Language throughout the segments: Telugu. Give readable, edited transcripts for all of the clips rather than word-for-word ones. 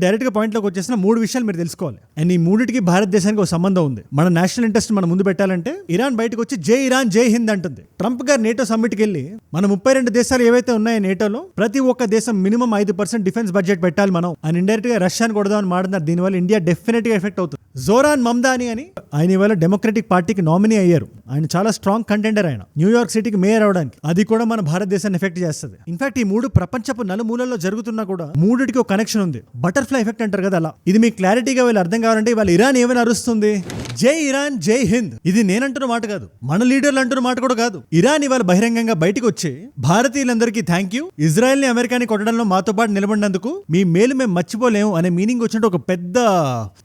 డైరెక్ట్ గా పాయింట్ లోకి వచ్చేసిన 3 విషయాలు మీరు తెలుసుకోవాలి. అండ్ ఈ మూడిటికి భారతదేశానికి ఒక సంబంధం ఉంది. మన నేషనల్ ఇంట్రెస్ట్ మనం ముందు పెట్టాలంటే ఇరాన్ బయటకు వచ్చి జై ఇరాన్ జై హింద్ అంటుంది. ట్రంప్ గారు నేటో సమ్మిట్ కి వెళ్ళి మన 32 దేశాలు ఏవైతే ఉన్నాయో నేటోలో ప్రతి ఒక్క దేశం మినిమం 5% డిఫెన్స్ బడ్జెట్ పెట్టాలి మనం అని ఇండైరెక్ట్ గా రష్యాని కొడదామని మాట్లాడుతున్నారు. దీనివల్ల ఇండియా డెఫినెట్ గా ఎఫెక్ట్ అవుతుంది. జోరాన్ మమ్దాని అని ఆయన ఇవాళ డెమోక్రటిక్ పార్టీకి నామినీ అయ్యారు. ఆయన చాలా స్ట్రాంగ్ కంటెండర్. ఆయన న్యూయార్క్ సిటీకి మేయర్ అవడానికి. అది కూడా మన భారతదేశాన్ని ఎఫెక్ట్ చేస్తుంది. ఇన్ఫాక్ట్ ఈ 3 ప్రపంచపు నలుమూలల్లో జరుగుతున్నా కూడా మూడిటికి ఒక కనెక్షన్ ఉంది. బటర్ఫ్లై ఎఫెక్ట్ అంటారు కదా, అలా. ఇది మీకు క్లారిటీగా వీళ్ళు అర్థం కావాలంటే ఇవాళ ఇరాన్ ఏమైనా అరుస్తుంది, జై ఇరాన్ జై హింద్. ఇది నేనంటున్న మాట కాదు, మన లీడర్లు అంటున్న మాట కూడా కాదు. ఇరాన్ ఇవాళ బహిరంగంగా బయటకు వచ్చి భారతీయులందరికీ థ్యాంక్ యూ, ఇజ్రాయెల్ ని అమెరికాని కొట్టడంలో మాతో పాటు నిలబడినందుకు మీ మేలు మేము మర్చిపోలేము అనే మీనింగ్ వచ్చినట్టు ఒక పెద్ద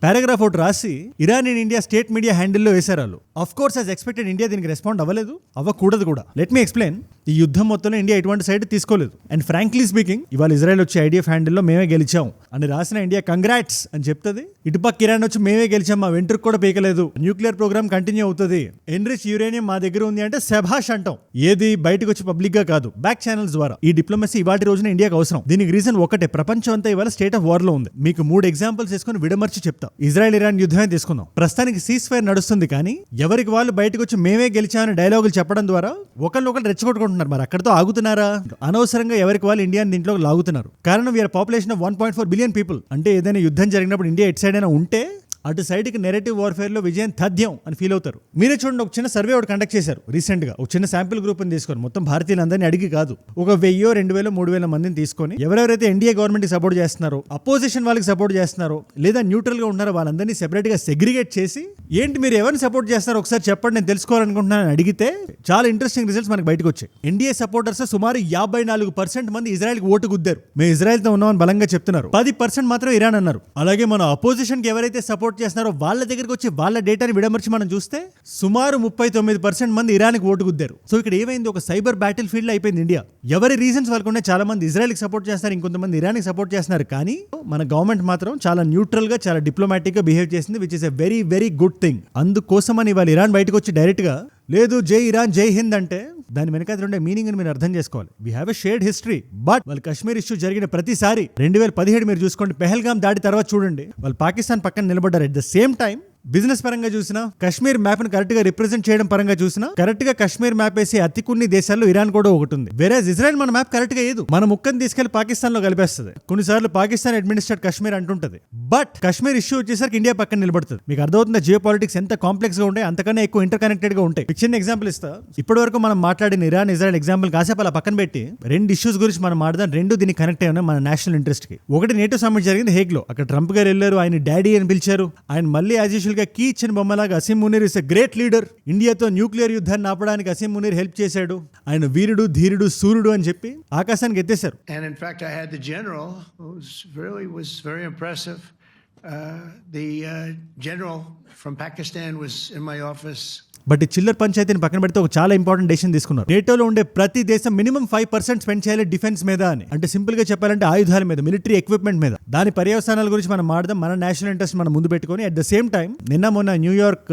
పారాగ్రాఫ్ ఒకటి రాసి Iran in India state media హ్యాండిల్లో వేశారు వాళ్ళు. Of course as expected India దీనికి రెస్పాండ్ అవ్వలేదు, అవ్వకూడదు కూడా. Let me explain. ఈ యుద్ధం మొత్తంలో ఇండియా ఎటువంటి సైడ్ తీసుకోలేదు. అండ్ ఫ్రాంక్లీ స్పీకింగ్ ఇవాళ ఇజ్రాయెల్ వచ్చి ఐడిఎఫ్ హ్యాండిల్లో మేమే గెలిచాం అని రాసిన ఇండియా కంగ్రాట్స్ అని చెప్తుంది. ఇటుపక్క ఇరాన్ వచ్చి మేమే గెలిచాం, మా వెంట్రుకు కూడా పీకలేదు, న్యూక్లియర్ ప్రోగ్రామ్ కంటిన్యూ అవుతుంది, ఎన్రిచ్ యురేనియం మా దగ్గర ఉంది అంటే శభాష్ అంటాం. ఏది బయటకు వచ్చి పబ్లిక్ గా కాదు, బ్యాక్ ఛానల్స్ ద్వారా. ఈ డిప్లొమసీ ఇవాటి రోజున ఇండియాకి అవసరం. దీనికి రీజన్ ఒకటే, ప్రపంచం అంతా ఇవాళ స్టేట్ ఆఫ్ వార్ లో ఉంది. మీకు 3 ఎగ్జాంపుల్స్ తీసుకుని విడమర్చి చెప్తా. ఇజ్రాయెల్ ఇరాన్ యుద్ధమే తీసుకుందాం. ప్రస్తుతానికి సీజ్ ఫైర్ నడుస్తుంది, కానీ ఎవరికి వాళ్ళు బయటకు వచ్చి మేమే గెలిచామని డైలాగులు చెప్పడం ద్వారా ఒకళ్ళు రెచ్చగొట్టుకుంటున్నారు. మరి అక్కడతో ఆగుతున్నారా? అనవసరంగా ఎవరికి వాళ్ళు ఇండియాని దీంట్లో లాగుతున్నారు. కారణం we're population of 1.4 billion people. అంటే ఏదైనా యుద్ధం జరిగినప్పుడు ఇండియా ఎట్ సైడ్ అయినా ఉంటే అటు సైడ్కి నెరేటివ్ వార్ఫేర్ లో విజయం తథ్యం అని ఫీల్ అవుతారు. మీరే చూడండి, ఒక చిన్న సర్వే ఒకటి కండక్ట్ చేశారు రీసెంట్ గా. ఒక చిన్న శాంపిల్ గ్రూప్ ని తీసుకొని మొత్తం భారతీయులందరినీ అడిగి కాదు, ఒక 1000, 2000, 3000 మందిని తీసుకొని ఎవరెవరైతే ఎన్డీఏ గవర్నమెంట్ కి సపోర్ట్ చేస్తున్నారో, అపోజిషన్ వాళ్ళకి సపోర్ట్ చేస్తున్నారో, లేదా న్యూట్రల్ గా ఉన్నారో వాళ్ళందరినీ సెపరేట్ గా సెగ్రిగేట్ చేసి ఏంటి మీరు ఎవరిని సపోర్ట్ చేస్తున్నారో ఒకసారి చెప్పండి నేను తెలుసుకోవాలనుకుంటున్నాను అడిగితే చాలా ఇంట్రెస్టింగ్ రిజల్ట్స్ మనకి బయటకు వచ్చాయి. ఎన్డీఏ సపోర్టర్స్ సుమారు 54% మంది ఇజ్రాయెల్ కి ఓటు గుద్దారు. మేము ఇజ్రాయెల్ తో ఉన్నామని బలంగా చెప్తున్నారు. 10% మాత్రం ఇరాన్ అన్నారు. అలాగే మన అపోజిషన్ కి ఎవరైతే సపోర్ట్ చేస్తున్నారో వాళ్ళ దగ్గరికి వచ్చి వాళ్ళ డేటాని విడమర్చి మనం చూస్తే సుమారు 39% మంది ఇరాన్కి ఓటు గుద్దారు. సో ఇక్కడ ఏమైంది, ఒక సైబర్ బ్యాటిల్ ఫీల్డ్ అయిపోయింది ఇండియా. ఎవరి రీజన్స్ వాళ్ళకు ఉన్నాయి. చాలా మంది ఇజ్రాయెల్కి సపోర్ట్ చేస్తున్నారు, ఇంకొంతమంది ఇరాన్కి సపోర్ట్ చేస్తున్నారు. కానీ మన గవర్నమెంట్ మాత్రం చాలా న్యూట్రల్ గా, చాలా డిప్లొమాటిక్ గా బిహేవ్ చేసింది, which is a very very good thing. అందుకోసమని వాళ్ళు ఇరాన్ బయటకు వచ్చి డైరెక్ట్ గా లేదు జై ఇరాన్ జై హింద్ అంటే దాని వెనకాల ఉండే మీనింగ్ మీరు అర్థం చేసుకోవాలి. We have a shared history. But వాళ్ళు కశ్మీర్ ఇష్యూ జరిగిన ప్రతిసారి 2017 మీరు చూసుకోండి, పెహల్గాం దాడి తర్వాత చూడండి, వాళ్ళు పాకిస్తాన్ పక్కన నిలబడ్డారు. At the same time business పరంగా చూసినా, కశ్మీర్ మ్యాప్ ని కరెక్ట్ గా రిప్రజెంట్ చేయడం పరంగా చూసినా, కరెక్ట్ గా కశ్మీర్ మ్యాప్ వేసి అతి కొన్ని దేశాల్లో ఇరాన్ కూడా ఒకటి ఉంది. వేరే ఇజ్రాయెల్ మన మ్యాప్ కరెక్ట్ గా ఏదు, మన ముక్కని తీసుకెళ్లి పాకిస్తాన్ లో కలిపేస్తుంది. కొన్నిసార్లు పాకిస్తాన్ అడ్మినిస్ట్రేట్ కశ్మీర్ అంటుంటది. బట్ కశ్మీర్ ఇష్యూ వచ్చేసరికి ఇండియా పక్కన నిలబడుతుంది. మీకు అర్థమవుతుంది జియో పాలిటిక్స్ ఎంత కాంప్లెక్స్ గా ఉంటాయి, అంతకన్నా ఎక్కువ ఇంటర్ కనెక్టెడ్ గా ఉంటాయి. చిన్న ఎగ్జాంపుల్ ఇస్తా. ఇప్పటి వరకు మనం మాట్లాడిన ఇరాన్ ఇజ్రాయెల్ ఎగ్జాంపుల్ కాసేపు అలా పక్కన పెట్టి 2 ఇష్యూస్ గురించి మనం మాట్లాడదాం. 2 దీనికి కనెక్ట్ అయ్యి ఉన్నాయి మన నేషనల్ ఇంట్రెస్ట్ కి. ఒకటి నేటో సమ్మిట్ జరిగింది హేగ్ లో. అక్కడ ట్రంప్ గారు వెళ్ళారు, ఆయన డాడీ అని పిలిచారు. ఆయన మళ్ళీ యాజ్ యూజువల్ గా కీ ఇచ్చిన బొమ్మలాగా Asim Munir is a great leader, ఇండియాతో న్యూక్లియర్ యుద్ధాన్ని ఆపడానికి అసీం మునీర్ హెల్ప్ చేశాడు, ఆయన వీరుడు ధీరుడు సూర్యుడు అని చెప్పి ఆకాశానికి ఎత్తేశారు. And in fact I had the general who was very impressive. The general from Pakistan was in my office. But ఈ చిల్లర్ పంచాయతీని పక్కన పెడితే ఒక చాలా ఇంపార్టెంట్ డెసిషన్ తీసుకున్నారు. నేటోలో ఉండే ప్రతి దేశం మినిమం 5% స్పెండ్ చేయాలి డిఫెన్స్ మీద అని. అంటే సింపుల్ గా చెప్పాలంటే ఆయుధాల మీద, మిలిటరీ ఎక్విప్మెంట్ మీద. దాని పర్యవసానాల గురించి మనం మాట్లాడదాం. మన నేషనల్ ఇంట్రెస్ట్ మనం ముందు పెట్టుకొని అట్ ద సేమ్ టైం నిన్న మొన్న న్యూయార్క్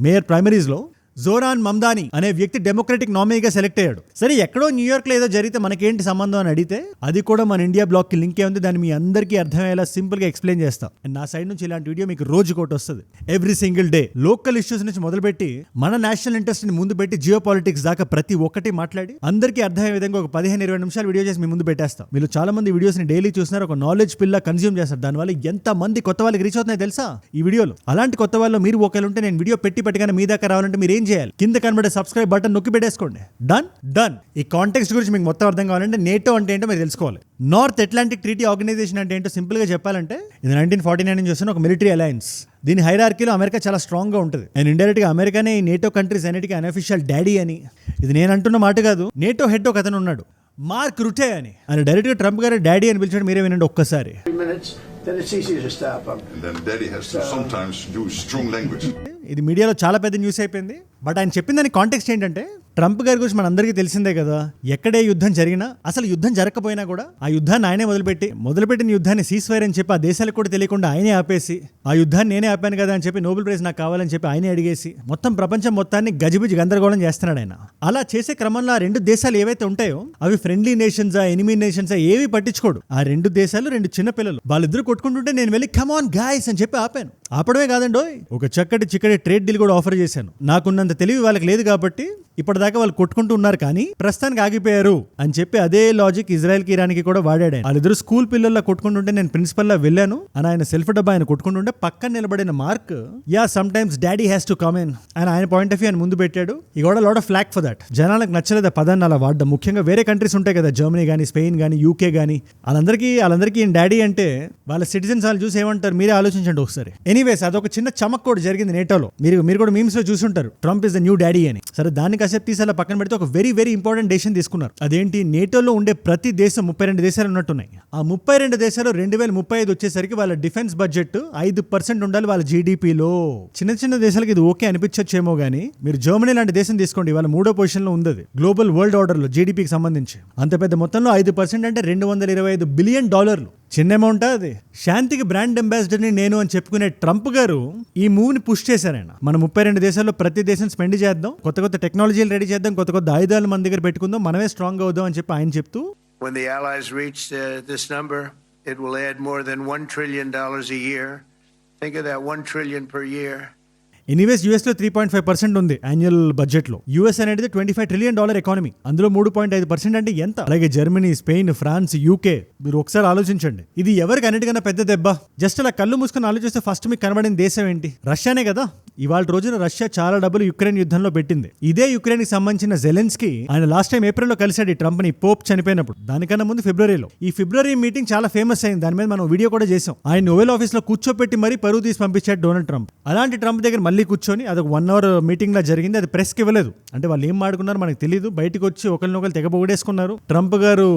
మేయర్ ప్రైమరీస్ లో జోరాన్ మమ్దాని అనే వ్యక్తి డెమోక్రటిక్ నామినీగా సెలెక్ట్ అయ్యాడు. సరే ఎక్కడో న్యూయార్క్ లో ఏదో జరిగితే మనకేంటి సంబంధం అని అడిగితే అది కూడా మన ఇండియా బ్లాక్ కి లింక్ ఉంది. దాన్ని మీ అందరికీ అర్థమయ్యేలా సింపుల్ గా ఎక్స్ప్లెయిన్ చేస్తాం. అండ్ నా సైడ్ నుంచి ఇలాంటి వీడియో మీకు రోజుకోటి వస్తుంది every single day. Local issues నుంచి మొదలుపెట్టి మన నేషనల్ ఇంట్రెస్ట్ ని ముందు పెట్టి జియో పాలిటిక్స్ దాకా ప్రతి ఒక్కటి మాట్లాడి అందరికీ అర్థమయ్యే విధంగా ఒక 15-20 నిమిషాలు వీడియో చేసి మీ ముందు పెట్టేస్తాం. మీరు చాలా మంది వీడియోస్ ని డైలీ చూస్తున్నారు, ఒక నాలెడ్జ్ పిల్ల కన్స్యూమ్ చేస్తారు. దానివల్ల ఎంత మంది కొత్త వాళ్ళకి రీచ్ అవుతున్నాయి తెలుసా ఈ వీడియోలో. అలాంటి కొత్త వాళ్ళు మీరు ఒకవేళ ఉంటే నేను వీడియో పెట్టగానే మీ దాకా రావాలంటే మీరు ఏం చేయాలి, కింద కనబడే సబ్స్క్రైబ్ బటన్ నొక్కి పెట్టేసుకోండి. డన్. ఈ కాంటెక్స్ట్ గురించి మీకు మొత్తం అర్థం కావాలంటే నేటో అంటే ఏంటో మీరు తెలుసుకోవాలి. నార్త్ అట్లాంటిక్ ట్రీటీ ఆర్గనైజేషన్ అంటే ఏంటో సింపుల్ గా చెప్పాలంటే ఇది 1949 నుంచి వస్తున్న ఒక మిలిటరీ అలయన్స్. దీని హైరార్కీలో అమెరికా చాలా స్ట్రాంగ్ గా ఉంటుంది. అండ్ ఇండైరెక్ట్ గా అమెరికానే ఈ నేటో కంట్రీస్ అన్నిటికీ అన్అఫిషియల్ డాడీ అని. ఇది నేను అంటున్న మాట కాదు, నేటో హెడ్ ఒక అతను ఉన్నాడు మార్క్ రుటే అని. ఆయన డైరెక్ట్ గా ట్రంప్ గారు డాడీ అని పిలిచాడు. మీరే వినండి ఒక్కసారి. Then it's easy to stop them. And then daddy has to sometimes use strong language. ఇది మీడియాలో చాలా పెద్ద న్యూస్ అయిపోయింది. బట్ ఆయన చెప్పిన దాని కాంటెక్స్ట్ ఏంటంటే ట్రంప్ గారి గురించి మనందరికీ తెలిసిందే కదా. ఎక్కడే యుద్ధం జరిగినా, అసలు యుద్ధం జరగకపోయినా కూడా ఆ యుద్ధాన్ని ఆయనే మొదలుపెట్టిన యుద్ధాన్ని సీజ్ఫైర్ అని చెప్పి ఆ దేశాలకు కూడా తెలియకుండా ఆయనే ఆపేసి, ఆ యుద్ధాన్ని నేనే ఆపాను కదా అని చెప్పి నోబెల్ ప్రైజ్ నాకు కావాలని చెప్పి ఆయనే అడిగేసి మొత్తం ప్రపంచం మొత్తాన్ని గజిబిజి గందరగోళం చేస్తున్నాడు ఆయన. అలా చేసే క్రమంలో ఆ రెండు దేశాలు ఏవైతే ఉంటాయో అవి ఫ్రెండ్లీ నేషన్సా ఎనిమీ నేషన్సా ఏవి పట్టించుకోడు. ఆ రెండు దేశాలు రెండు చిన్న పిల్లలు, వాళ్ళిద్దరు కొట్టుకుంటుంటే నేను వెళ్ళి కమ్ ఆన్ గాయ్స్ అని చెప్పి ఆపాను. ఆపడమే కాదండో, ఒక చిక్కటి ట్రేడ్ డీల్ కూడా ఆఫర్ చేశాను. నాకున్నంత తెలివి వాళ్ళకి లేదు కాబట్టి ఇప్పటిదాకా వాళ్ళు కొట్టుకుంటూ ఉన్నారు, కానీ ప్రస్తుతానికి ఆగిపోయారు అని చెప్పి అదే లాజిక్ ఇజ్రాయెల్ కి ఇరాన్ కి కూడా వాడాడు. వాళ్ళిద్దరు స్కూల్ పిల్లల్లా కొట్టుకుంటుంటే నేను ప్రిన్సిపల్ లా వెళ్ళాను అని ఆయన సెల్ఫ్ డబ్బా ఆయన కొట్టుకుంటుంటే పక్కన నిలబడిన mark some times daddy has to come in అని ఆయన పాయింట్ ఆఫ్ వ్యూ ఆయన ముందు పెట్టాడు. ఈ కూడా lot of flak for that. జనాలకు నచ్చలేదు ఆ పదాన్ని అలా వాడడం. ముఖ్యంగా వేరే కంట్రీస్ ఉంటాయి కదా, జర్మనీ కానీ స్పెయిన్ కానీ యూకే కానీ, వాళ్ళందరికీ డాడీ అంటే వాళ్ళ సిటిజన్స్ వాళ్ళు చూసి ఏమంటారు మీరే ఆలోచించండి ఒకసారి. ఎనీవేస్ అదొక చిన్న చమక్ కూడా జరిగింది నేటోలో. మీరు కూడా మీమ్స్ లో చూసుంటారు Trump is the new daddy అని. సరే దాన్ని కాసేపు తీసి అలా పక్కన పెడితే ఒక వెరీ వెరీ ఇంపార్టెంట్ డెసిషన్ తీసుకున్నారు. అదేంటి, నేటోలో ఉండే ప్రతి దేశం 32 దేశాలు ఉన్నట్టున్నాయి. ఆ 32 దేశాలు 2035 వచ్చేసరికి వాళ్ళ డిఫెన్స్ బడ్జెట్ 5% ఉండాలి వాళ్ళ జీడిపిలో. చిన్న దేశాలకి ఇది ఓకే అనిపించచ్చేమో గానీ మీరు జర్మనీ లాంటి దేశం తీసుకోండి, వాళ్ళ 3వ పొజిషన్ లో ఉంది గ్లోబల్ వరల్డ్ ఆర్డర్ లో జీడిపికి సంబంధించి. అంత పెద్ద మొత్తంలో 5% అంటే $225 బిలియన్. చిన్న అమౌంట్ అది. శాంతికి బ్రాండ్ అంబాసిడర్ ని నేను అని చెప్పుకునే ట్రంప్ గారు ఈ మూవ్ ని పుష్ చేశారాయన. మనం 32 దేశాల్లో ప్రతి దేశం స్పెండ్ చేద్దాం, కొత్త టెక్నాలజీలు రెడీ చేద్దాం, కొత్త ఆయుధాలు మన దగ్గర పెట్టుకుందాం, మనమే స్ట్రాంగ్ అవుదాం అని చెప్పి ఆయన చెప్తూ, When the Allies reach this number, it will add more than $1 trillion a year. Think of that, $1 trillion per year. Anyways US లో 3.5% ఉంది యాన్యువల్ బడ్జెట్ లో. యూఎస్ అనేది $25 ట్రిలియన్ ఎకానమీ, అందులో 3.5% అంటే ఎంత? అలాగే జర్మనీ, స్పెయిన్, ఫ్రాన్స్, యూకే. మీరు ఒకసారి ఆలోచించండి, ఇది ఎవరికి అన్నిటికన్నా పెద్ద దెబ్బ. జస్ట్ అలా కళ్ళు మూసుకొని ఆలోచిస్తే ఫస్ట్ మీకు కనబడిన దేశం ఏంటి? రష్యానే కదా. ఇవాళ రోజున రష్యా చాలా డబ్బులు యుక్రెయిన్ యుద్ధంలో పెట్టింది. ఇదే యుక్రెయిన్ కి సంబంధించిన జెలెన్స్కీ ఆయన లాస్ట్ టైం ఏప్రిల్లో కలిశాడు ఈ ట్రంప్ ని, పోప్ చనిపోయినప్పుడు. దానికన్నా ముందు ఫిబ్రవరిలో. ఈ ఫిబ్రవరి మీటింగ్ చాలా ఫేమస్ అయింది, దాని మీద మనం వీడియో కూడా చేసాం. ఆయన ఓవెల్ ఆఫీస్ లో కూర్చోపెట్టి మరీ పరువు తీసి పంపించాడు డొనాల్డ్ ట్రంప్. అలాంటి ట్రంప్ దగ్గర మళ్ళీ కూర్చొని అదొక 1 అవర్ మీటింగ్ లా జరిగింది. అది ప్రెస్ కి ఇవ్వలేదు, అంటే వాళ్ళు ఏం మాడుకున్నారు మనకు తెలియదు. బయటకు వచ్చి ఒకరినొకరు తెగ పొగిడేసుకున్నారు. ట్రంప్ గారు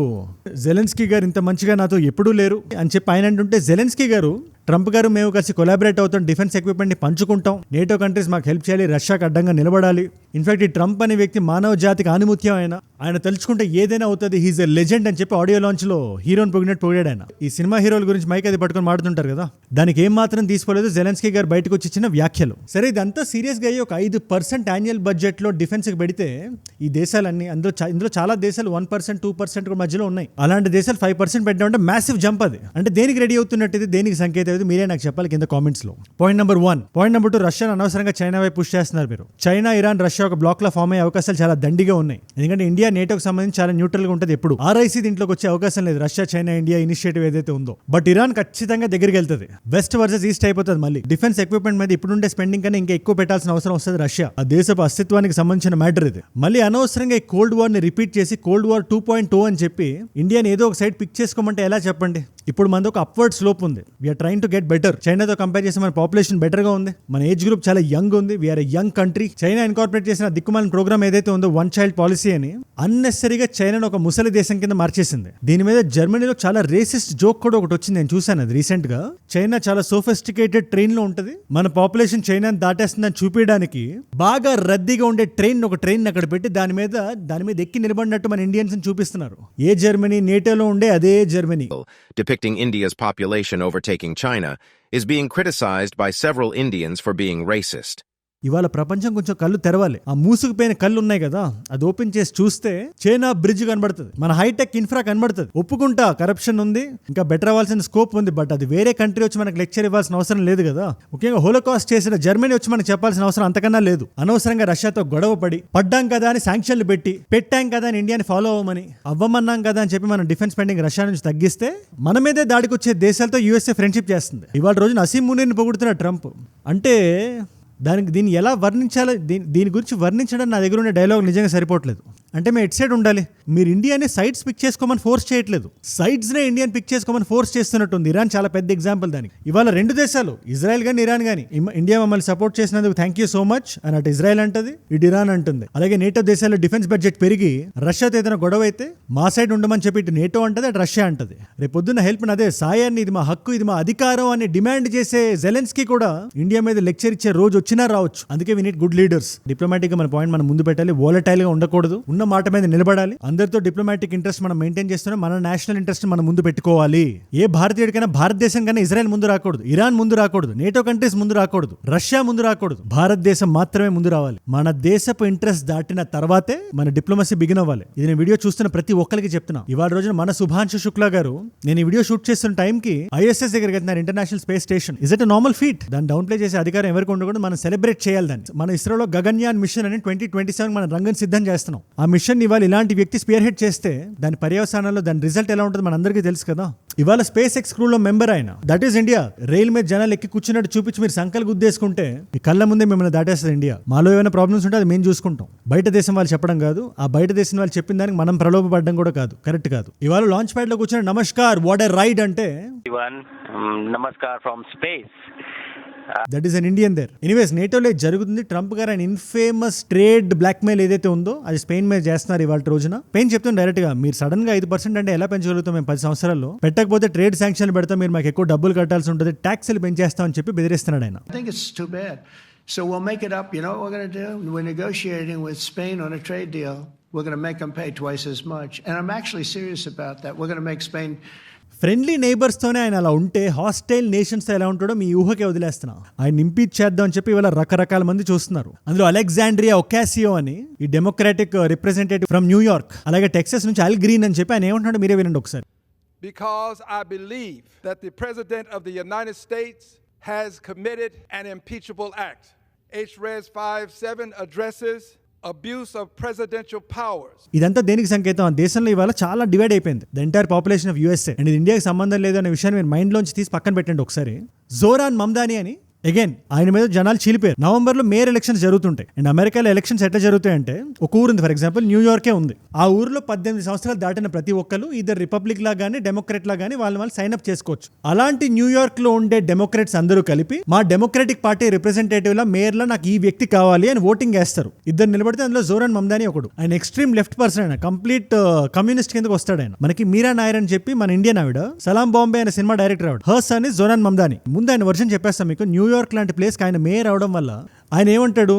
జెలెన్స్కీ గారు ఇంత మంచిగా నాతో ఎప్పుడూ లేరు అని చెప్పి ఆయన అంటుంటే, జెలెన్స్కీ గారు ట్రంప్ గారు మేము కలిసి కొలాబరేట్ అవుతాం, డిఫెన్స్ ఎక్విప్మెంట్ ని పంచుకుంటాం, నేటో కంట్రీస్ మాకు హెల్ప్ చేయాలి, రష్యాకి అడ్డంగా నిలబడాలి. ఇన్ఫాక్ట్ ఈ ట్రంప్ అనే వ్యక్తి మానవ జాతికి ఆనిముత్యం. ఆయన తలుచుకుంటే ఏదైనా అవుతుంది, హీజ్ ఎ లెజెండ్ అని చెప్పి ఆడియో లాంచ్ లో హీరోని పొగిడాడు ఆయన. ఈ సినిమా హీరోల గురించి మైక్ అది పట్టుకొని మాడుతుంటారు కదా, దానికి ఏం మాత్రం తీసుకోలేదు జెలెన్స్కీ గారు బయటకు వచ్చి ఇచ్చిన వ్యాఖ్యలు. సరే ఇదంతా సీరియస్ గా అయ్యి ఒక 5% యాన్యువల్ బడ్జెట్ లో డిఫెన్స్ కి పెడితే ఈ దేశాలన్నీ ఇందులో చాలా దేశాలు 1%, 2% మధ్యలో ఉన్నాయి. అలాంటి దేశాలు 5% పెట్టడం మ్యాసివ్ జంప్. అది అంటే దేనికి రెడీ అవుతున్నట్టు, ఇది దేనికి సంకేతం, మీరే నాకు చెప్పాలి కింద కామెంట్స్ లో. Point number 1. పాయింట్ నెంబర్ 2, రష్యాను అనవసరంగా చైనా వైపు పుష్ చేస్తున్నారు మీరు. చైనా, ఇరాన్, రష్యా ఒక బ్లాక్ లో ఫామ్ అయ్యే అవకాశాలు చాలా దండిగా ఉన్నాయి. ఎందుకంటే ఇండియా నేటోకి సంబంధించి చాలా న్యూట్రల్ గా ఉంటుంది. ఎప్పుడు RIC దీంట్లోకి వచ్చే అవకాశం లేదు, రష్యా, చైనా, ఇండియా ఇనిషియేటివ్ ఏదైతే ఉందో. బట్ ఇరాన్ ఖచ్చితంగా దగ్గరికి వెళ్తుంది. వెస్ట్ వర్సెస్ ఈస్ట్ అయిపోతుంది. మళ్ళీ డిఫెన్స్ ఎక్విప్మెంట్ మీద ఇప్పుడుండే స్పెండింగ్ కన్నా ఇంకా ఎక్కువ పెట్టాల్సిన అవసరం వస్తుంది రష్యా. ఆ దేశపు అస్తిత్వానికి సంబంధించిన మ్యాటర్ ఇది. మళ్ళీ అనవసరంగా ఈ కోల్డ్ వార్ ని రిపీట్ చేసి కోల్డ్ వార్ 2.0 అని చెప్పి ఇండియాని ఏదో ఒక సైడ్ పిక్ చేసుకోమంటే ఎలా చెప్పండి? ఇప్పుడు మనది ఒక అప్వర్డ్ స్లోప్ ఉంది. We're trying to get better. చైనాతో కంపేర్ చేస్తే మన పాపులేషన్ బెటర్ గా ఉంది, మన ఏజ్ గ్రూప్ చాలా యంగ్ ఉంది, we're a young country. China incorporate చేసిన దిక్కుమాలిన ప్రోగ్రామ్ ఏదైతే ఉందో, 1 చైల్డ్ పాలసీ అని, అన్నెసరీగా చైనాను ఒక ముసలి దేశం కింద మార్చేసింది. దీని మీద జర్మనీలో చాలా రేసిస్ట్ జోక్ కూడా ఒకటి వచ్చింది, నేను చూసాను అది రీసెంట్ గా. చైనా చాలా సోఫిస్టికేటెడ్ ట్రైన్ లో ఉంటది, మన పాపులేషన్ చైనాని దాటేస్తుందని చూపించడానికి బాగా రద్దీగా ఉండే ఒక ట్రైన్ అక్కడ పెట్టి దాని మీద ఎక్కి నిలబడినట్టు మన ఇండియన్స్ చూపిస్తున్నారు. ఏ జర్మనీ? నేటోలో ఉండే అదే Germany. Depicting India's population overtaking China is being criticized by several Indians for being racist. ఇవాళ ప్రపంచం కొంచెం కళ్ళు తెరవాలి. ఆ మూసుకుపోయిన కళ్ళు ఉన్నాయి కదా, అది ఓపెన్ చేసి చూస్తే చైనా బ్రిడ్జ్ కనబడుతుంది, మన హైటెక్ ఇన్ఫ్రా కనబడుతుంది. ఒప్పుకుంటా కరప్షన్ ఉంది, ఇంకా బెటర్ అవ్వాల్సిన స్కోప్ ఉంది. బట్ అది వేరే కంట్రీ వచ్చి మనకు లెక్చర్ ఇవ్వాల్సిన అవసరం లేదు కదా. ముఖ్యంగా హోలోకాస్ట్ చేసిన జర్మనీ వచ్చి మనకు చెప్పాల్సిన అవసరం అంతకన్నా లేదు. అనవసరంగా రష్యాతో గొడవ పడ్డాం కదా అని శాంక్షన్లు పెట్టాం కదా అని ఇండియాని ఫాలో అవ్వమన్నాం కదా అని చెప్పి మనం డిఫెన్స్ స్పెండింగ్ రష్యా నుంచి తగ్గిస్తే మన మీదే దాడికి వచ్చే దేశాలతో USA ఫ్రెండ్షిప్ చేస్తుంది. ఇవాళ రోజున అసీం మునీర్ని పొగుడుతున్న ట్రంప్. అంటే దీన్ని ఎలా వర్ణించాలో, దీని గురించి వర్ణించడం నా దగ్గర ఉన్న డైలాగ్ నిజంగా సరిపోవట్లేదు. అంటే మేము ఎట్ సైడ్ ఉండాలి. మీరు ఇండియాని సైడ్స్ పిక్ చేసుకోమని ఫోర్స్ చేయట్లేదు, సైడ్స్నే ఇండియాని పిక్ చేసుకోమని ఫోర్స్ చేస్తున్నట్టుంది. ఇరాన్ చాలా పెద్ద ఎగ్జాంపుల్ దానికి. ఇవాళ రెండు దేశాలు, ఇజ్రాయెల్ కానీ ఇరాన్ కానీ, ఇండియా మమ్మల్ని సపోర్ట్ చేసినందుకు థ్యాంక్ యూ సో మచ్ అని అటు ఇజ్రాయెల్ అంటది, ఇటు ఇరాన్ అంటుంది. అలాగే నేటో దేశాల్లో డిఫెన్స్ బడ్జెట్ పెరిగి రష్యాతో ఏదైనా గొడవ అయితే మా సైడ్ ఉండమని చెప్పి ఇటు నేటో అంటది, అటు రష్యా అంటది. రేపు పొద్దున్న హెల్ప్ అదే సాయాన్ని, ఇది మా హక్కు, ఇది మా అధికారం అని డిమాండ్ చేసే జెలెన్స్కీ కూడా ఇండియా మీద లెక్చర్ ఇచ్చే రోజు వచ్చినా రావచ్చు. అందుకే we need good leaders. Diplomatic గా మన పాయింట్ మనం ముందు పెట్టాలి, వోలటైల్ గా ఉండకూడదు, ఉన్న మాట మీద నిలబడాలి. అందరితో డిప్లొమాటిక్ ఇంట్రెస్ట్ మనం మెయింటైన్ చేస్తున్నాం, మన నేషనల్ ఇంట్రెస్ట్ మనం ముందు పెట్టుకోవాలి. ఏ భారతీయుడికైనా భారతదేశం కన్నా ఇజ్రాయెల్ ముందు రాకూడదు, ఇరాన్ ముందు రాకూడదు, నేటో కంట్రీస్ ముందు రాకూడదు, రష్యా ముందు రాకూడదు, భారతదేశం మాత్రమే ముందు రావాలి. మన దేశపు ఇంట్రెస్ట్ దాటిన తర్వాతే మన డిప్లొమసీ బిగిన్ అవ్వాలి. ఇది నేను వీడియో చూస్తున్న ప్రతి ఒక్కరికి చెప్తున్నా. ఇవాళ రోజున మన శుభాంశు శుక్లా గారు నేను ఈ వీడియో షూట్ చేస్తున్న టైంకి ఐఎస్ఎస్ దగ్గరికి వెళ్తున్నారు, international space station. Is it normal feet? దాన్ని డౌన్ ప్లే చేసే అధికారం ఎవరికి ఉండకూడదు, మనం సెలబ్రేట్ చేయాలి దాన్ని. మన ఇస్రోలో గగన్యాన్ మిషన్ అని 2027 మనం రంగం సిద్ధం చేస్తున్నాం. ఆ మిషన్ ఇవాళ ఇలాంటి వ్యక్తి స్పియర్ హెడ్ చేస్తే దాని పర్యవసానాల్లో దాని రిజల్ట్ ఎలా ఉంటుంది మన అందరికీ తెలుసు కదా. ఇవాళ స్పేస్ ఎక్స్ క్రూ లో మెంబర్ ఆయన, దట్ ఈస్ ఇండియా. రైల్ మీద జనాలు ఎక్కి కూర్చున్నట్టు చూపించి మీరు సంకల్ గుద్దేసుకుంటే మీ కళ్ళ ముందే మిమ్మల్ని దాటేస్తుంది ఇండియా. మాలో ఏమైనా ప్రాబ్లమ్స్ ఉంటే అది మేము చూసుకుంటాం. బయట దేశం వాళ్ళు చెప్పడం కాదు, ఆ బయట దేశం వాళ్ళు చెప్పిన దానికి మనం ప్రలోభపడడం కూడా కాదు, కరెక్ట్ కాదు. ఇవాళ లాంచ్ ప్యాడ్ లో కూర్చొని నమస్కార్ వాట్ ఎ రైడ్ అంటే namaskar from space. That is an Indian there. Anyways నేటోలో జరుగుతుంది. ట్రంప్ గారు ఆయన ఇన్ఫేమస్ ట్రేడ్ బ్లాక్ మెయిల్ ఏదైతే ఉందో అది స్పెయిన్ మీద చేస్తున్నారు ఇవాళ రోజున. స్పెయిన్ చెప్తుంది డైరెక్ట్ గా, మీరు సడన్ గా 5% అంటే ఎలా పెంచగలుగుతాం మేము 10 సంవత్సరాల్లో, పెట్టకపోతే ట్రేడ్ శాంక్షన్లు పెడతాం, మీరు మాకు ఎక్కువ డబ్బులు కట్టాల్సి ఉంటుంది, ట్యాక్స్లు పెంచేస్తామని చెప్పి బెదిరిస్తున్నాడు ఆయన. I think it's too bad. So we'll make it up. You know what we're going to do? We're negotiating with Spain on a trade deal. We're going to make them pay twice as much. And I'm actually serious about that. We're going to make Spain... friendly neighbours తోనే ఆయన అలా ఉంటే హాస్టైల్ నేషన్స్ ఎలా ఉంటాడో మీ ఊహకే వదిలేస్తున్నా. ఆయన ఇంపీచ్ చేద్దాం అని చెప్పి ఇవాళ రకరకాల మంది చూస్తున్నారు. అందులో అలెగ్జాండ్రియా ఒకాసియో అని ఈ డెమోక్రాటిక్ రిప్రజెంటేటివ్ ఫ్రమ్ న్యూయార్క్, అలాగే టెక్సస్ నుంచి అల్ గ్రీన్ అని చెప్పి ఆయన ఏమంటున్నాడు మీరే వినండి ఒకసారి. Because I believe that the President of the United States has committed an impeachable act. H-Res 57 addresses abuse of presidential powers. ఇదంతా దేనికి సంకేతం? ఆ దేశంలో ఇవాళ చాలా డివైడ్ అయిపోయింది, the entire population of USA. And ఇది ఇండియాకి సంబంధం లేదు అనే విషయాన్ని మీరు మైండ్ లోంచి తీసి పక్కన పెట్టండి ఒకసారి. జోరాన్ మమ్దాని అని అగైన్ ఆయన మీద జనాలు చీలిపోయారు. నవంబర్లో మేయర్ ఎలక్షన్స్ జరుగుతుంటాయి. అండ్ అమెరికాలో ఎలక్షన్స్ ఎట్లా జరుగుతాయంటే, ఒక ఊరు ఉంది, ఫర్ ఎగ్జాంపుల్ న్యూయార్కే ఉంది. ఆ ఊరిలో 18 సంవత్సరాలు దాటిన ప్రతి ఒక్కరు ఇద్దరు రిపబ్లిక్ లా గానీ డెమోక్రాట్ లా గానీ వాళ్ళు సైన్ అప్ చేసుకోవచ్చు. అలాంటి న్యూయార్క్ లో ఉండే డెమోక్రాట్స్ అందరూ కలిపి మా డెమోక్రాటిక్ పార్టీ రిప్రజెంటేటివ్ లా మేయర్ లా నాకు ఈ వ్యక్తి కావాలి అని ఓటింగ్ వేస్తారు. ఇద్దరు నిలబడితే అందులో జోరాన్ మమ్దాని ఒకడు. ఆయన ఎక్స్ట్రీమ్ లెఫ్ట్ పర్సన్, ఆయన కంప్లీట్ కమ్యూనిస్ట్ కిందకు వస్తాడు. ఆయన మనకి మీరా నాయర్ అని చెప్పి మన ఇండియన్ ఆవిడ, సలాం బాంబే అనే సినిమా డైరెక్టర్ ఆవిడ, హర్స్ అని జోరాన్ మమ్దాని. ముందు ఆయన వర్షన్ చెప్పేస్తాం మీకు. న్యూయార్క్ లాంటి ప్లేస్ ఆయన మేయర్ అవడం వల్ల ఆయన ఏమంటాడు,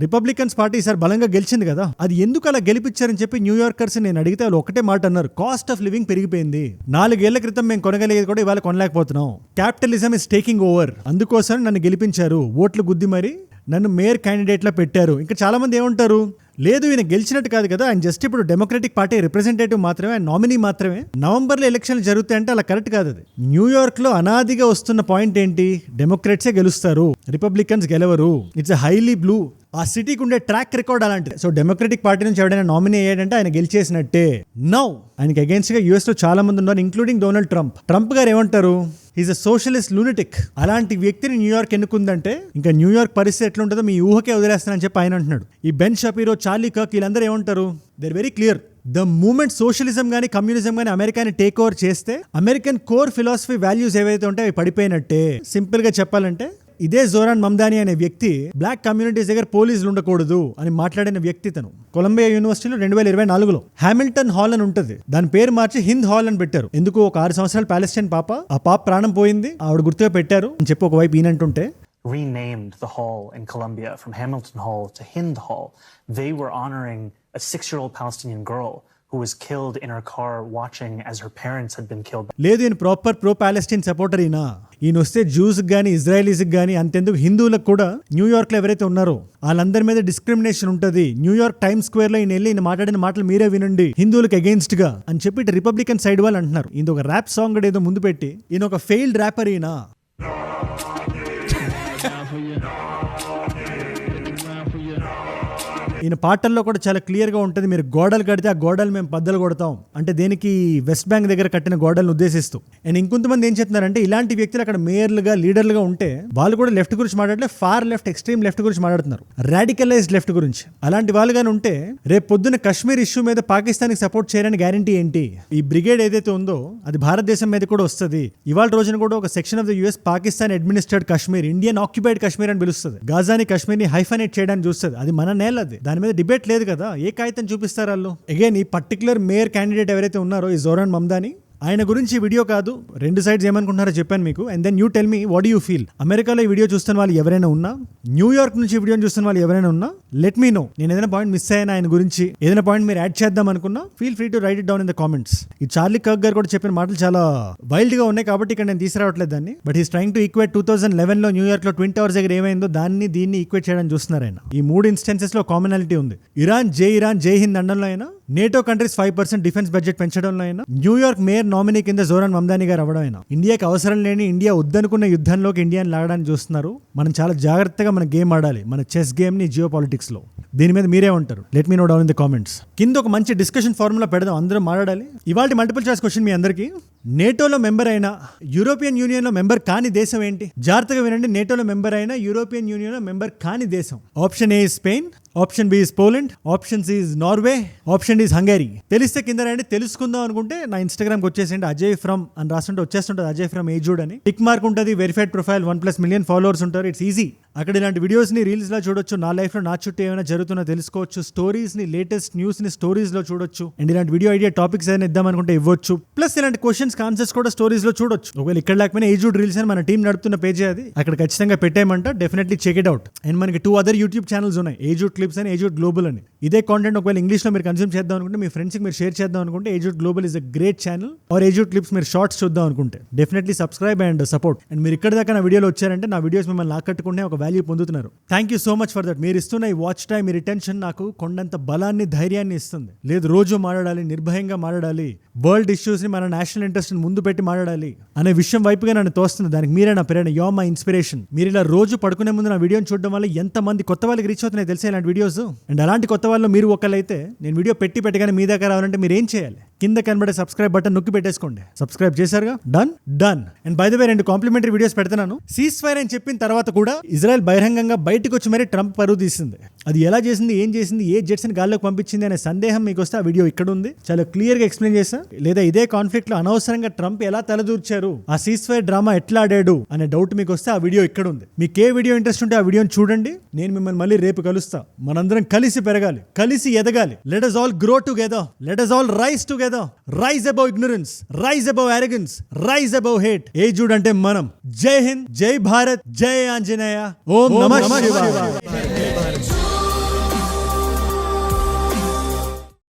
రిపబ్లికన్స్ పార్టీ ఈసారి బలంగా గెలిచింది కదా, అది ఎందుకు అలా గెలిపించారని చెప్పి న్యూయార్కర్స్ నేను అడిగితే వాళ్ళు ఒకటే మాట అన్నారు, కాస్ట్ ఆఫ్ లివింగ్ పెరిగిపోయింది. 4 ఏళ్ల క్రితం మేము కొనగలిగేది కూడా ఇవాళ కొనలేకపోతున్నాం. Capitalism is taking over. అందుకోసం నన్ను గెలిపించారు, ఓట్లు గుద్ది మరి నన్ను మేయర్ క్యాండిడేట్ లా పెట్టారు. ఇంకా చాలా మంది ఏమంటారు, లేదు ఈయన గెలిచినట్టు కాదు కదా, ఆయన జస్ట్ ఇప్పుడు డెమోక్రటిక్ పార్టీ రిప్రజెంటేటివ్ మాత్రమే, ఆయన నామినీ మాత్రమే. నవంబర్లో ఎలక్షన్లు జరుగుతాయంటే అలా కరెక్ట్ కాదు. అది న్యూయార్క్ లో అనాదిగా వస్తున్న పాయింట్ ఏంటి, డెమోక్రాట్సే గెలుస్తారు, రిపబ్లికన్స్ గెలవరు. It's highly blue. ఆ సిటీకి ఉండే ట్రాక్ రికార్డ్ అలాంటిది. సో డెమోక్రటిక్ పార్టీ నుంచి ఎవడైనా నామినీ అయ్యాడంటే ఆయన గెలిచేసినట్టే. నౌ ఆయనకి అగేన్స్ట్ గా యూఎస్ లో చాలా మంది ఉన్నారు, ఇంక్లూడింగ్ డొనాల్డ్ ట్రంప్. ట్రంప్ గారు ఏమంటారు, ఈజ్ అ సోషలిస్ట్ లూనటిక్. అలాంటి వ్యక్తిని న్యూయార్క్ ఎన్నుకుందంటే ఇంకా న్యూయార్క్ పరిస్థితి ఎట్లుంటుందో మీ ఊహకే వదిలేస్తానని చెప్పి ఆయన అంటున్నాడు. ఈ బెన్ షపీరో, చార్లీ కర్క్ వీళ్ళందరూ ఏమంటారు, they are very clear. The moment socialism గానీ కమ్యూనిజం గానీ అమెరికాని టేక్ ఓవర్ చేస్తే అమెరికన్ కోర్ ఫిలాసఫీ వాల్యూస్ ఏవైతే ఉంటాయో అవి పడిపోయినట్టే. సింపుల్ గా చెప్పాలంటే ఇదే జోరాన్ మమ్దాని అనే వ్యక్తి బ్లాక్ కమ్యూనిటీస్ దగ్గర పోలీసులు ఉండకూడదు అని మాట్లాడిన వ్యక్తి. తను కొలంబియా యూనివర్సిటీలో 2024లో హ్యామిల్టన్ హాల్ అని ఉంటుంది, దాని పేరు మార్చి హింద్ హాల్ అని పెట్టారు. ఎందుకు, ఒక 6 సంవత్సరాల పాలెస్టైన్ పాప, ఆ పాప ప్రాణం పోయింది, ఆవిడ గుర్తుగా పెట్టారు అని చెప్పి ఒకవైపు ఈయనంటుంటే, renamed the hall in Colombia from Hamilton Hall to Hind Hall. They were honoring a 6-year-old Palestinian girl who was killed in her car watching as her parents had been killed. లేదు ఈయన ప్రాపర్ ప్రో పాలెస్టైన్ సపోర్టర్. ఈయన వస్తే జూస్ గానీ ఇజ్రాయలీస్ గానీ అంతెందుకు హిందువులకు కూడా న్యూయార్క్ లో ఎవరైతే ఉన్నారో వాళ్ళందరి మీద డిస్క్రిమినేషన్ ఉంటుంది. న్యూయార్క్ టైమ్ స్క్వేర్ లో ఈయన మాట్లాడిన మాటలు మీరే వినండి, హిందువులకు అగేన్స్ట్ గా అని చెప్పి రిపబ్లికన్ సైడ్ వాళ్ళు అంటున్నారు. ఈయన ఒక ర్యాప్ సాంగ్ ఏదో ముందు పెట్టి, ఈయన ఒక ఫెయిల్డ్ ర్యాపర్. ఈయన పాటల్లో కూడా చాలా క్లియర్ గా ఉంటుంది, మీరు గోడలు కడితే ఆ గోడలు మేము బద్దలు కొడతాం అంటే దేనికి వెస్ట్ బ్యాంక్ దగ్గర కట్టిన గోడలను ఉద్దేశిస్తూ. అండ్ ఇంకొంతమంది ఏం చెప్తున్నారంటే ఇలాంటి వ్యక్తులు అక్కడ మేయర్లుగా లీడర్లుగా ఉంటే వాళ్ళు కూడా లెఫ్ట్ గురించి మాట్లాడలే, ఫార్ లెఫ్ట్ ఎక్స్ట్రీమ్ లెఫ్ట్ గురించి మాట్లాడుతున్నారు, రాడికలైజ్డ్ లెఫ్ట్ గురించి. అలాంటి వాళ్ళుగానే ఉంటే రేపు పొద్దున కశ్మీర్ ఇష్యూ మీద పాకిస్తాన్కి సపోర్ట్ చేయడానికి గ్యారంటీ ఏంటి? ఈ బ్రిగేడ్ ఏదైతే ఉందో అది భారతదేశం మీద కూడా వస్తుంది. ఇవాళ రోజున కూడా ఒక section of the US Pakistan administrate Kashmir, Indian occupied Kashmir అని పిలుస్తుంది. గాజాని కశ్మీర్ ని హైఫనేట్ చేయడానికి చూస్తుంది. అది మన నేల, అది దాని మీద డిబేట్ లేదు కదా. ఏ కాగితం చూపిస్తారు వాళ్ళు? అగైన్ ఈ పర్టికులర్ మేయర్ క్యాండిడేట్ ఎవరైతే ఉన్నారో ఈ జోరాన్ మమ్దాని, ఆయన గురించి వీడియో కాదు, రెండు సైడ్స్ ఏమనుకుంటున్నారో చెప్పాను మీకు. And then you tell me what you feel. అమెరికాలో ఈ వీడియో చూస్తున్న వాళ్ళు ఎవరైనా ఉన్నా, న్యూయార్క్ నుంచి వీడియో చూస్తున్న వాళ్ళు ఎవరైనా ఉన్నా, లెట్ మీ నో. నేను ఏదైనా పాయింట్ మిస్ అయ్యాను ఆయన గురించి, ఏదైనా పాయింట్ మీరు యాడ్ చేద్దాం అనుకున్నా, feel free to right it down in the comments. ఈ చార్లీ కర్క్ గారు కూడా చెప్పిన మాటలు చాలా వైల్డ్ గా ఉన్నాయి కాబట్టి ఇక్కడ నేను తీసుకురావట్లేదు దాన్ని. But is trying to equate 2011 లో న్యూయార్క్ లో ట్విన్ టవర్స్ దగ్గర ఏమైందో దాన్ని దీన్ని ఈక్వేట్ చేయడానికి చూస్తున్నారు ఆయన. ఈ 3 ఇన్స్టెన్సెస్ లో కామనాలిటీ ఉంది. ఇరాన్ జై హింద్ అనడంలో అయినా, నేటో కంట్రీస్ 5% డిఫెన్స్ బడ్జెట్ పెంచడంలో అయినా, న్యూయార్క్ మేయర్ నామినీ కింద జోరాన్ మమ్దాని గారు అవ్వడం అయినా, ఇండియాకి అవసరం లేని ఇండియా వద్దనుకున్న యుద్ధంలోకి ఇండియాని లాగడానికి చూస్తున్నారు. మనం చాలా జాగ్రత్తగా మన గేమ్ ఆడాలి, మన చెస్ గేమ్ ని జియో పాలిటిక్స్ లో. దీని మీద మీరే ఉంటారు? Let me know down in the comments. కింద ఒక మంచి డిస్కషన్ ఫార్ములా పెడదాం, అందరం మాట్లాడాలి. ఇవాళ మల్టిపుల్ చాయిస్ క్వశ్చన్ మీ అందరికీ. నేటోలో మెంబర్ అయినా యూరోపియన్ యూనియన్ లో మెంబర్ కాని దేశం ఏంటి? జాగ్రత్తగా వినండి. నేటోలో మెంబర్ అయినా యూరోపియన్ యూనియన్ లో మెంబర్ కాని దేశం. Option A Spain, option B is Poland, option C is Norway, option D is Hungary. తెలిస్తే కింద రండి. తెలుసుకుందాం అనుకుంటే నా ఇన్స్టాగ్రామ్కి వచ్చేసేయండి, అజయ్ ఫ్రమ్ అని రాస్తుంటే వచ్చేస్తుంటుంది, అజయ్ ఫ్రమ్ ఏజూడ్ అని. టిక్ మార్క్ ఉంటుంది, వెరిఫైడ్ ప్రొఫైల్, 1+ మిలియన్ ఫాలోవర్స్ ఉంటారు. It's easy. అక్కడ ఇలాంటి వీడియోస్ ని రీల్స్ లో చూడొచ్చు. నా లైఫ్ లో నా చుట్టూ ఏమైనా జరుగుతున్నా తెలుసుకోవచ్చు. స్టోరీస్ ని, లేటెస్ట్ న్యూస్ ని స్టోరీస్ లో చూడొచ్చు. అండ్ ఇలాంటి వీడియో ఐడియా టాపిక్స్ ఏదైనా ఇద్దాం అనుకుంటే ఇవ్వచ్చు. ప్లస్ ఇలాంటి క్వశ్చన్స్ ఆన్సర్స్ కూడా స్టోరీస్ లో చూడొచ్చు. ఒకవేళ ఇక్కడ లేకపోయినా ఏజూడ్ రీల్స్ అని మన టీం నడుపుతున్న పేజే అది, అక్కడ ఖచ్చితంగా పెట్టేయమంట. Definitely check it out. And మనకి 2 అదర్ యూట్యూబ్ ఛానల్స్ ఉన్నాయి, ఏజూడ్ క్లిప్స్ అని, ఏజూడ్ గ్లోబల్ అని. ఇదే కాంటెంట్ ఒకవేళ ఇంగ్లీష్ లో మీరు కన్స్యూమ్ చేద్దాం అనుకుంటే, మీ ఫ్రెండ్స్ కి మీరు షేర్ చేద్దాం అనుకుంటే, ఏజూడ్ global is a great channel. Or ఏజూడ్ క్లిప్స్ మీరు షార్ట్స్ చూద్దాం అనుకుంటే definitely subscribe and support. And మీరు ఇక్కడ దాకా నా వీడియోలో వచ్చారంటే నా వీడియోస్ మిమ్మల్ని ఆకట్టుకుంటే ఒక వాల్యూ పొందుతున్నారు. Thank you so much for that. మీరు ఇస్తున్న ఈ వాచ్ టైం, మీ రిటెన్షన్ నాకు కొండంత బలాన్ని, ధైర్యాన్ని ఇస్తుంది. లేదు రోజు మాట్లాడాలి, నిర్భయంగా మాట్లాడాలి, వరల్డ్ ఇష్యూస్ ని, మన నేషనల్ ఇంట్రెస్ట్ ని ముందు పెట్టి మాట్లాడాలి అనే విషయం వైపుగా నన్ను తోస్తుంది. దానికి మీరే నా ప్రేరణ. Yo my inspiration. మీరు ఇలా రోజు పడుకునే ముందు నా వీడియోని చూడడం వల్ల ఎంత మంది కొత్త వాళ్ళకి రీచ్ అవుతున్నాయి తెలిసే ఇలాంటి వీడియోస్. అండ్ అలాంటి కొత్త వాళ్ళు మీరు ఒకళ్ళైతే, నేను వీడియో పెట్టగానే మీ దగ్గర రావాలంటే మీరు ఏం చేయాలి? కింద కనబడే సబ్స్క్రైబ్ బటన్ నొక్కి పెట్టేసుకోండి. సబ్స్క్రైబ్ చేశారుగా? Done. And by the way 2 complimentary videos పెడుతున్నాను. సీజ్ ఫైర్ అని చెప్పిన తర్వాత కూడా ఇజ్రాయెల్ బహిరంగంగా బయటకు వచ్చి మరీ ట్రంప్ పరువు తీసింది. అది ఎలా చేసింది, ఏం చేసింది, ఏ జెట్స్ ని గాల్లోకి పంపించింది అనే సందేహం మీకు వస్తే ఆ వీడియో ఇక్కడ ఉంది, చాలా క్లియర్ గా ఎక్స్ప్లెయిన్ చేశా. లేదా ఇదే కాన్ఫ్లిక్ట్ లో అనవసరంగా ట్రంప్ ఎలా తలదూర్చారు, ఆ సీజ్ ఫైర్ డ్రామా ఎట్లా ఆడాడు అనే డౌట్ మీకు వస్తే ఆ వీడియో ఇక్కడ ఉంది. మీకు ఏ వీడియో ఇంట్రెస్ట్ ఉంటే ఆ వీడియోని చూడండి. నేను మిమ్మల్ని మళ్ళీ రేపు కలుస్తా. మనందరం కలిసి పెరగాలి, కలిసి ఎదగాలి. Let us all grow together. Let us all rise together. Rise above ignorance. Rise above arrogance. Rise above hate. ఏజూడ్ అంటే మనం. జై హింద్, జై భారత్, జై ఆంజనేయ. ఓం నమః శివాయ.